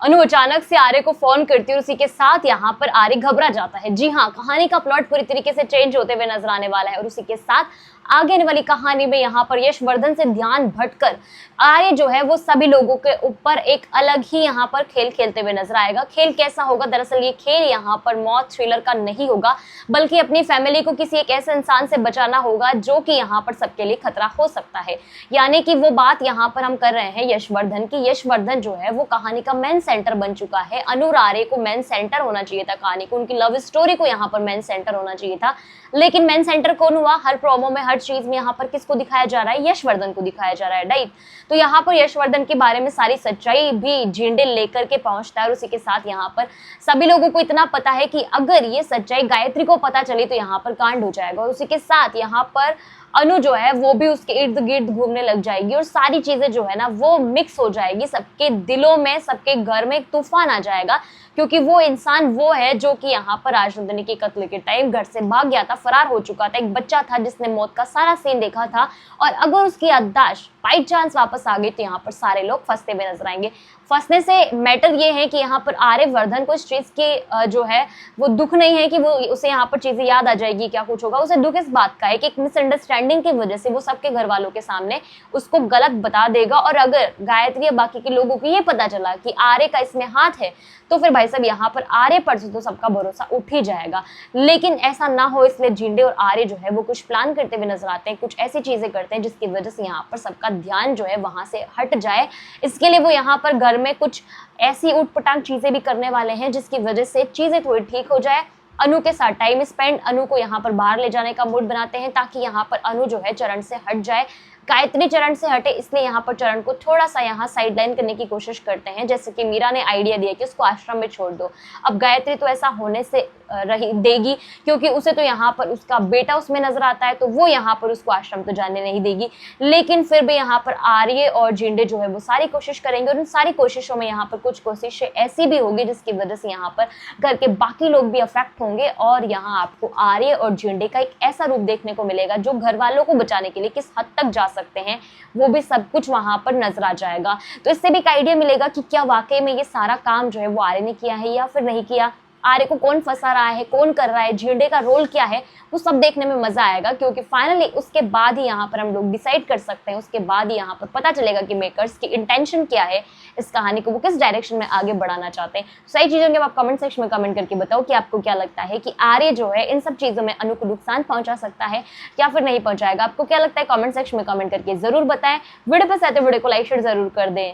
अनु अचानक से आर्य को फोन करती है और उसी के साथ यहाँ पर आर्य घबरा जाता है। जी हाँ, कहानी का प्लॉट पूरी तरीके से चेंज होते हुए नजर आने वाला है और उसी के साथ आगे आने वाली कहानी में यहाँ पर यशवर्धन से ध्यान भटकर आर्य जो है वो सभी लोगों के ऊपर एक अलग ही यहाँ पर खेल खेलते हुए नजर आएगा। खेल कैसा होगा? दरअसल ये खेल यहाँ पर मौत थ्रिलर का नहीं होगा, बल्कि अपनी फैमिली को किसी एक ऐसे इंसान से बचाना होगा जो कि यहाँ पर सबके लिए खतरा हो सकता है। यानी कि वो बात यहाँ पर हम कर रहे हैं यशवर्धन की। यशवर्धन जो है वो कहानी का मेन सेंटर बन चुका है। अनु और आर्य को मेन सेंटर होना चाहिए था कहानी को, उनकी लव स्टोरी को यहाँ पर मेन सेंटर होना चाहिए था, लेकिन मेन सेंटर कौन हुआ? हर प्रोमो में, हर चीज में यहाँ पर किसको दिखाया जा रहा है? यशवर्धन को दिखाया जा रहा है, राइट। तो यहाँ पर यशवर्धन के बारे में सारी सच्चाई भी झिंडे लेकर के पहुंचता है और उसी के साथ यहाँ पर सभी लोगों को इतना पता है कि अगर ये सच्चाई गायत्री को पता चली तो यहाँ पर कांड हो जाएगा। और उसी के साथ यहाँ पर अनु जो है वो भी उसके इर्द गिर्द घूमने लग जाएगी और सारी चीजें जो है ना वो मिक्स हो जाएगी। सबके दिलों में, सबके घर में एक तूफान आ जाएगा, क्योंकि वो इंसान वो है जो कि यहाँ पर राजनंदिनी के कत्ल के टाइम घर से भाग गया था, फरार हो चुका था। एक बच्चा था जिसने मौत का सारा सीन देखा था और अगर उसकी याददाश्त बाई चांस वापस आ गई तो यहाँ पर सारे लोग फंसते हुए नजर आएंगे। फंसने से मैटर ये है कि यहाँ पर आर्यवर्धन को इस चीज के जो है वो दुख नहीं है कि वो उसे यहाँ पर चीजें याद आ जाएगी, क्या कुछ होगा। उसे दुख इस बात का है कि एक मिसअंडरस्टैंडिंग की वजह से वो सबके घर वालों के सामने उसको गलत बता देगा और अगर गायत्री या बाकी के लोगों को ये पता चला कि आर्य का इसमें हाथ है तो फिर भाई साहब यहाँ पर आर्य पर से तो सबका भरोसा उठ ही जाएगा। लेकिन ऐसा ना हो इसलिए झिंडे और आर्य जो है वो कुछ प्लान करते हुए नजर आते हैं, कुछ ऐसी चीजें करते हैं जिसकी वजह से यहाँ पर सबका ध्यान जो है वहां से हट जाए। इसके लिए वो यहाँ पर घर में कुछ ऐसी उटपटांग चीजें भी करने वाले हैं जिसकी वजह से चीजें थोड़ी ठीक हो जाए। अनु के साथ टाइम स्पेंड, अनु को यहाँ पर बाहर ले जाने का मूड बनाते हैं ताकि यहाँ पर अनु जो है चरण से हट जाए। गायत्री चरण से हटे इसलिए यहाँ पर चरण को थोड़ा सा यहाँ साइडलाइन करने की कोशिश करते हैं, जैसे कि मीरा ने आइडिया दिया कि उसको आश्रम में छोड़ दो। अब गायत्री तो ऐसा होने से रही देगी क्योंकि उसे तो यहाँ पर उसका बेटा उसमें नजर आता है, तो वो यहाँ पर उसको आश्रम तो जाने नहीं देगी। लेकिन फिर भी यहाँ पर आर्य और झिंडे जो है वो सारी कोशिश करेंगे और उन सारी कोशिशों में यहाँ पर कुछ कोशिशें ऐसी भी होगी जिसकी वजह से यहाँ पर घर के बाकी लोग भी अफेक्ट होंगे और यहाँ आपको आर्य और झिंडे का एक ऐसा रूप देखने को मिलेगा जो घर वालों को बचाने के लिए किस हद तक जा सकते हैं वो भी सब कुछ वहां पर नजर आ जाएगा। तो इससे भी एक आइडिया मिलेगा कि क्या वाकई में ये सारा काम जो है वो आर्य ने किया है या फिर नहीं किया, आर्य को कौन फंसा रहा है, कौन कर रहा है, झिंडे का रोल क्या है, वो सब देखने में मजा आएगा। क्योंकि फाइनली उसके बाद ही यहाँ पर हम लोग डिसाइड कर सकते हैं, उसके बाद ही यहाँ पर पता चलेगा कि मेकर्स की इंटेंशन क्या है, इस कहानी को वो किस डायरेक्शन में आगे बढ़ाना चाहते हैं। सही चीजों के आप कमेंट सेक्शन में कमेंट करके बताओ कि आपको क्या लगता है कि आर्य जो है इन सब चीजों में अनु को नुकसान पहुंचा सकता है या फिर नहीं पहुंचाएगा। आपको क्या लगता है कमेंट सेक्शन में कमेंट करके जरूर बताएं। वीडियो पसंद आए तो वीडियो को लाइक शेयर जरूर कर दें।